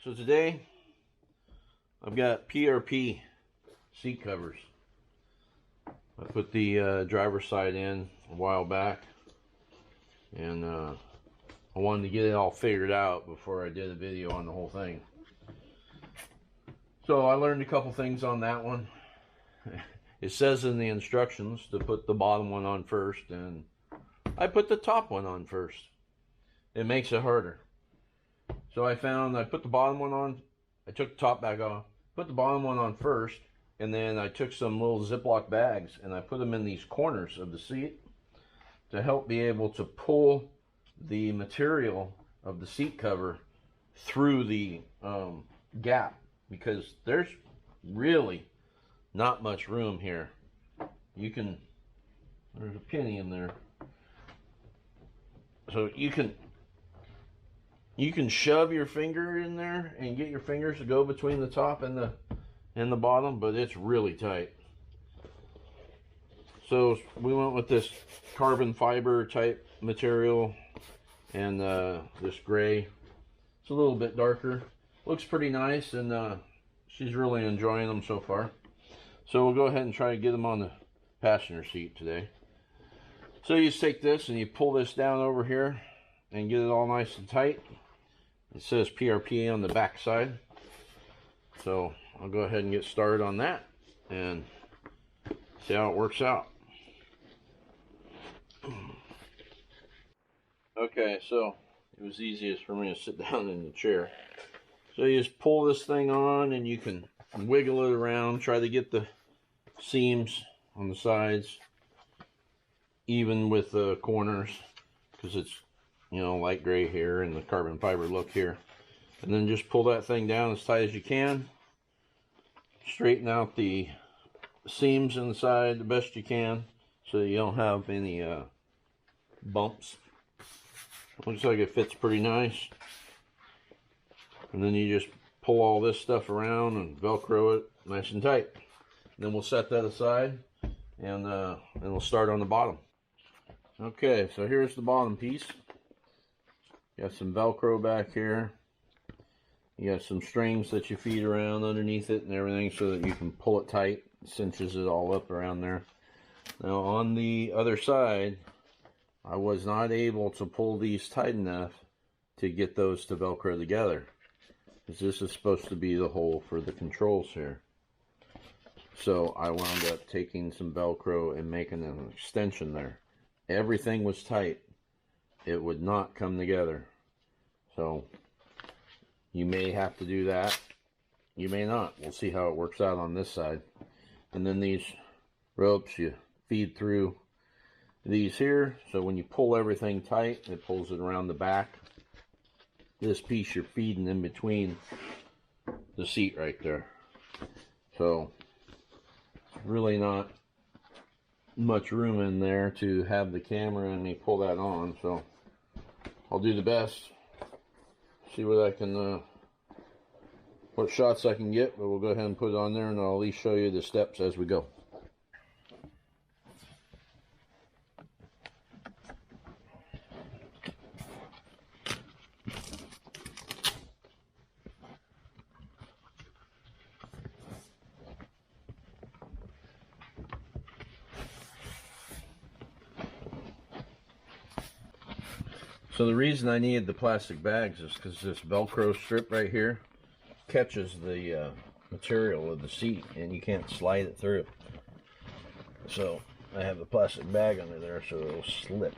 So today I've got PRP seat covers. I put the driver's side in a while back, and I wanted to get it all figured out before I did a video on the whole thing. So I learned a couple things on that one. It says in the instructions to put the bottom one on first, and I put the top one on first. It makes it harder. So I found I put the bottom one on, I took the top back off, put the bottom one on first, and then I took some little Ziploc bags and I put them in these corners of the seat to help be able to pull the material of the seat cover through the gap, because there's really not much room here. There's a penny in there. So you can shove your finger in there and get your fingers to go between the top and the bottom, but it's really tight. So we went with this carbon fiber type material and this gray. It's a little bit darker. Looks pretty nice, and she's really enjoying them so far. So we'll go ahead and try to get them on the passenger seat today. So you just take this and you pull this down over here and get it all nice and tight. It says PRP on the back side. So I'll go ahead and get started on that and see how it works out. Okay, so it was easiest for me to sit down in the chair. So you just pull this thing on and you can wiggle it around, try to get the seams on the sides even with the corners, because it's, you know, light gray here and the carbon fiber look here. And then just pull that thing down as tight as you can. Straighten out the seams inside the best you can so you don't have any bumps. Looks like it fits pretty nice. And then you just pull all this stuff around and Velcro it nice and tight. And then we'll set that aside, and we'll start on the bottom. Okay, so here's the bottom piece. Got some Velcro back here. You got some strings that you feed around underneath it and everything so that you can pull it tight. It cinches it all up around there. Now on the other side, I was not able to pull these tight enough to get those to Velcro together, because this is supposed to be the hole for the controls here. So I wound up taking some Velcro and making an extension there. Everything was tight. It would not come together. So you may have to do that. You may not. We'll see how it works out on this side. And then these ropes, you feed through these here. So when you pull everything tight, it pulls it around the back. This piece you're feeding in between the seat right there. So really not much room in there to have the camera and me pull that on, so I'll do the best, see what I can what shots I can get, but we'll go ahead and put it on there, and I'll at least show you the steps as we go. So the reason I needed the plastic bags is because this Velcro strip right here catches the material of the seat and you can't slide it through. So I have the plastic bag under there so it'll slip.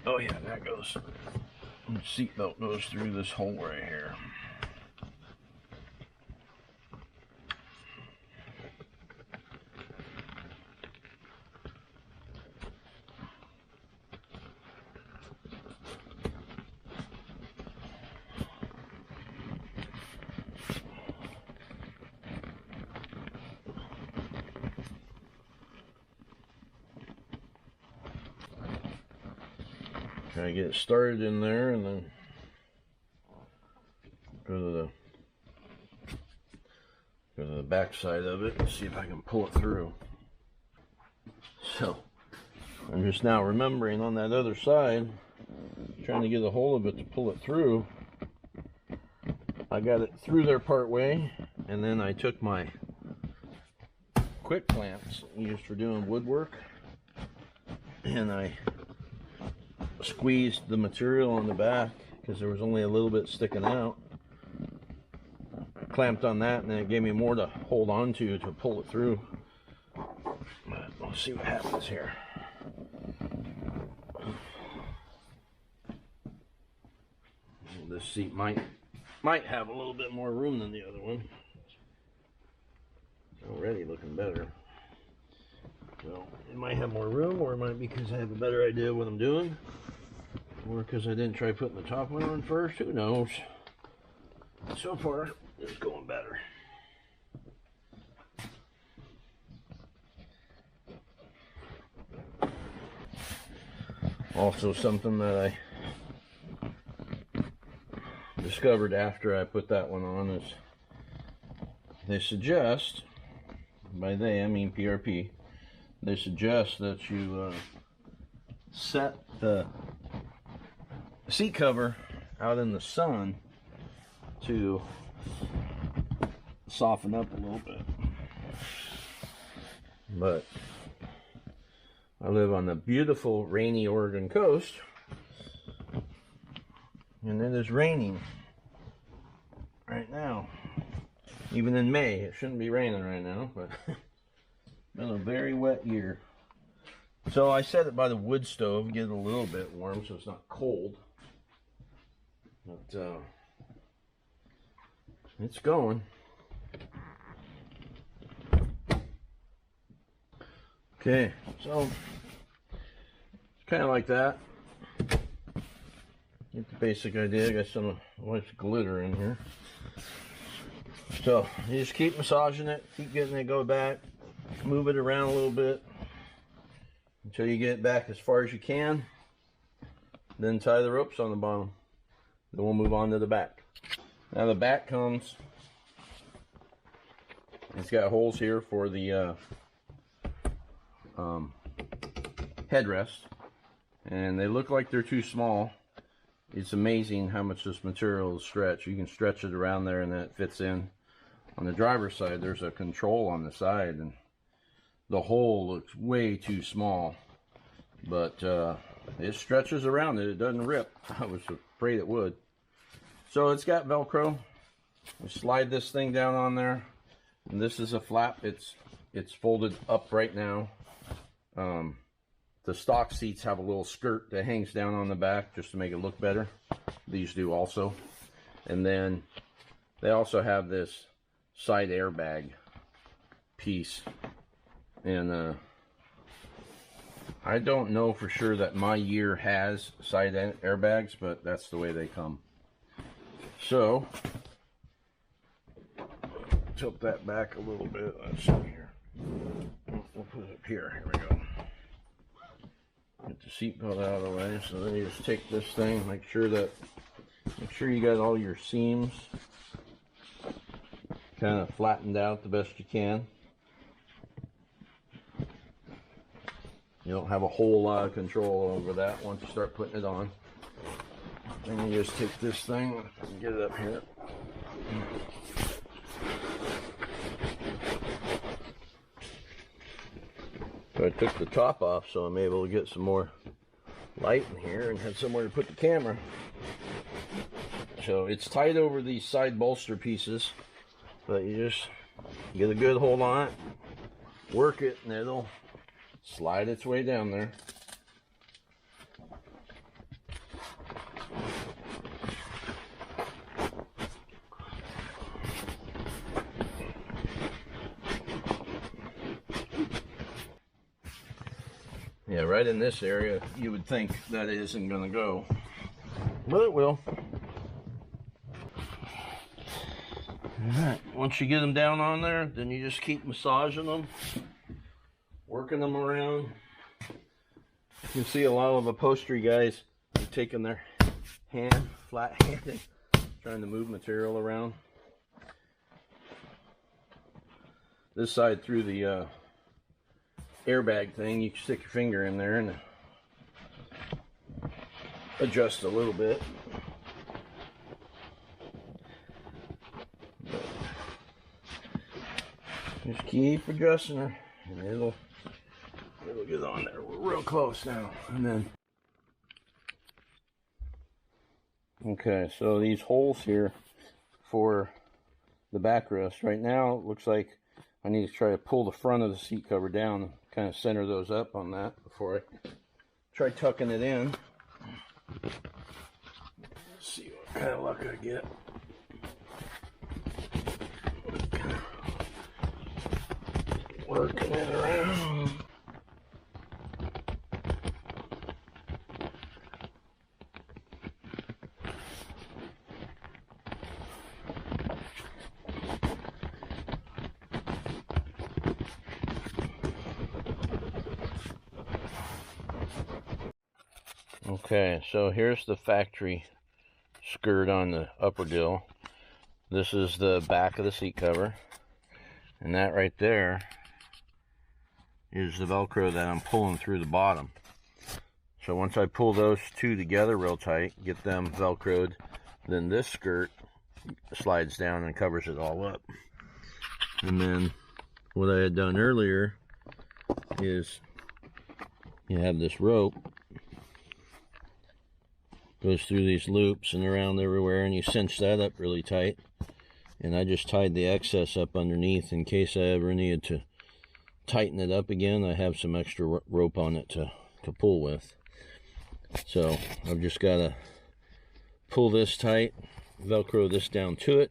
Oh yeah, that goes, the seat belt goes through this hole right here. Try to get it started in there, and then go to the back side of it and see if I can pull it through. So I'm just now remembering on that other side, trying to get a hold of it to pull it through. I got it through there part way, and then I took my quick clamps used for doing woodwork, and I squeezed the material on the back because there was only a little bit sticking out. Clamped on that, and then it gave me more to hold on to pull it through. But we'll see what happens here. This seat might have a little bit more room than the other one. It's already looking better. So it might have more room, or it might be because I have a better idea of what I'm doing, or because I didn't try putting the top one on first. Who knows? So far, it's going better. Also, something that I discovered after I put that one on is they suggest, by they I mean PRP, they suggest that you set the seat cover out in the sun to soften up a little bit. But I live on the beautiful rainy Oregon coast, and it is raining right now. Even in May, it shouldn't be raining right now, but it's been a very wet year. So I set it by the wood stove, get it a little bit warm so it's not cold. But it's going. Okay, so it's kind of like that. Get the basic idea. I got some wife's glitter in here. So you just keep massaging it, keep getting it go back, move it around a little bit until you get it back as far as you can. Then tie the ropes on the bottom. Then we'll move on to the back. Now the back comes, it's got holes here for the headrest, and they look like they're too small. It's amazing how much this material is stretched. You can stretch it around there and then it fits in. On the driver's side, there's a control on the side, and the hole looks way too small, but it stretches around it. It doesn't rip. I was afraid it would. So it's got Velcro. We slide this thing down on there, and this is a flap. It's folded up right now. The stock seats have a little skirt that hangs down on the back just to make it look better. These do also. And then they also have this side airbag piece. And I don't know for sure that my year has side airbags, but that's the way they come. So, tilt that back a little bit. Let's see here. We'll put it up here. Here we go. Get the seatbelt out of the way. So then you just take this thing, make sure you got all your seams kind of flattened out the best you can. You don't have a whole lot of control over that once you start putting it on. Then you just take this thing and get it up here. So I took the top off so I'm able to get some more light in here and have somewhere to put the camera. So it's tight over these side bolster pieces, but you just get a good hold on it, work it, and it'll slide its way down there. Yeah, right in this area, you would think that it isn't going to go, but it will. Alright, once you get them down on there, then you just keep massaging them, working them around. You can see a lot of upholstery guys are taking their hand, flat-handed, trying to move material around. This side through the airbag thing, you can stick your finger in there and adjust a little bit. Just keep adjusting her, and it'll get on there. We're real close now. And then, okay, so these holes here for the backrest. Right now, it looks like I need to try to pull the front of the seat cover down, kind of center those up on that before I try tucking it in. Let's see what kind of luck I get. Working it around. Okay, so here's the factory skirt on the upper gill. This is the back of the seat cover, and that right there is the Velcro that I'm pulling through the bottom. So once I pull those two together real tight, get them Velcroed, then this skirt slides down and covers it all up. And then what I had done earlier is you have this rope, goes through these loops and around everywhere, and you cinch that up really tight. And I just tied the excess up underneath in case I ever needed to tighten it up again. I have some extra rope on it to pull with. So I've just got to pull this tight, Velcro this down to it,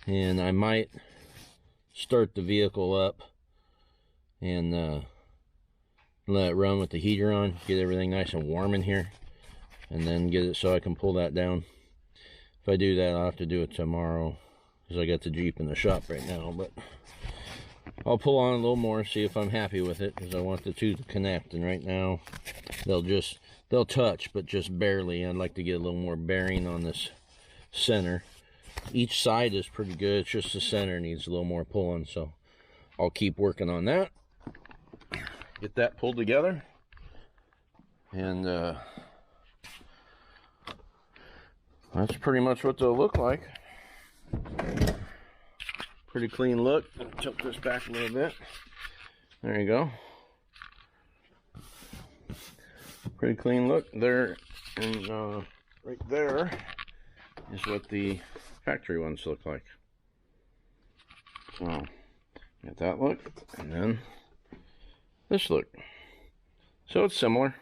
and I might start the vehicle up and let it run with the heater on, get everything nice and warm in here, and then get it so I can pull that down. If I do that, I'll have to do it tomorrow because I got the Jeep in the shop right now, but I'll pull on a little more, see if I'm happy with it, because I want the two to connect. And right now they'll touch, but just barely. I'd like to get a little more bearing on this center. Each side is pretty good, it's just the center needs a little more pulling, so I'll keep working on that, get that pulled together, and that's pretty much what they'll look like. Pretty clean look. Tilt this back a little bit. There you go. Pretty clean look there, and right there is what the factory ones look like. So get that look, and then this look. So it's similar.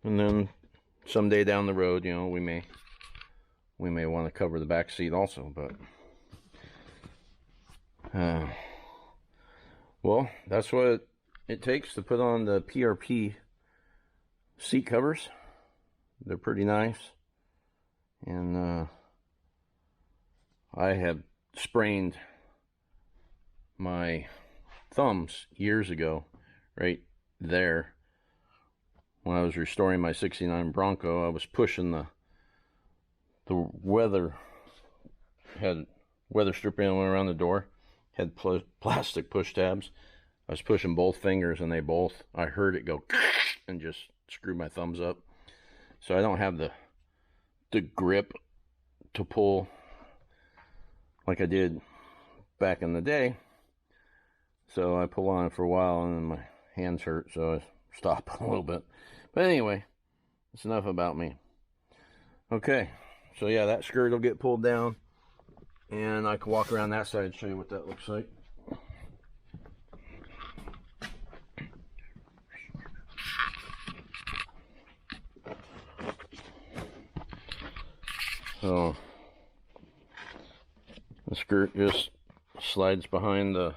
And then someday down the road, you know, we may want to cover the back seat also, but well, that's what it takes to put on the PRP seat covers. They're pretty nice, and I have sprained my thumbs years ago right there when I was restoring my '69 Bronco. I was pushing the weather, had weather stripping around the door, had plastic push tabs. I was pushing both fingers, and I heard it go and just screwed my thumbs up. So I don't have the grip to pull like I did back in the day. So I pull on it for a while, and then my hands hurt, so I stop a little bit. But anyway, that's enough about me. Okay, so yeah, that skirt will get pulled down, and I can walk around that side and show you what that looks like. So the skirt just slides behind the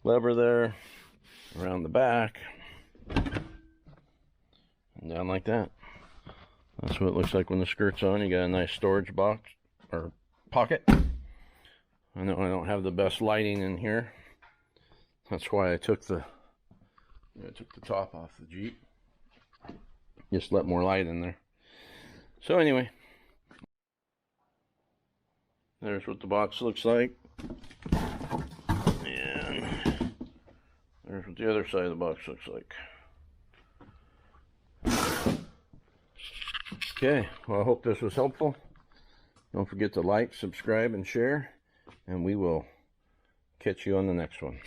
lever there, around the back, and down like that. That's what it looks like when the skirt's on. You got a nice storage box or pocket. I know I don't have the best lighting in here. That's why I took the top off the Jeep. Just let more light in there. So anyway, there's what the box looks like. And there's what the other side of the box looks like. Okay, well, I hope this was helpful. Don't forget to like, subscribe, and share, and we will catch you on the next one.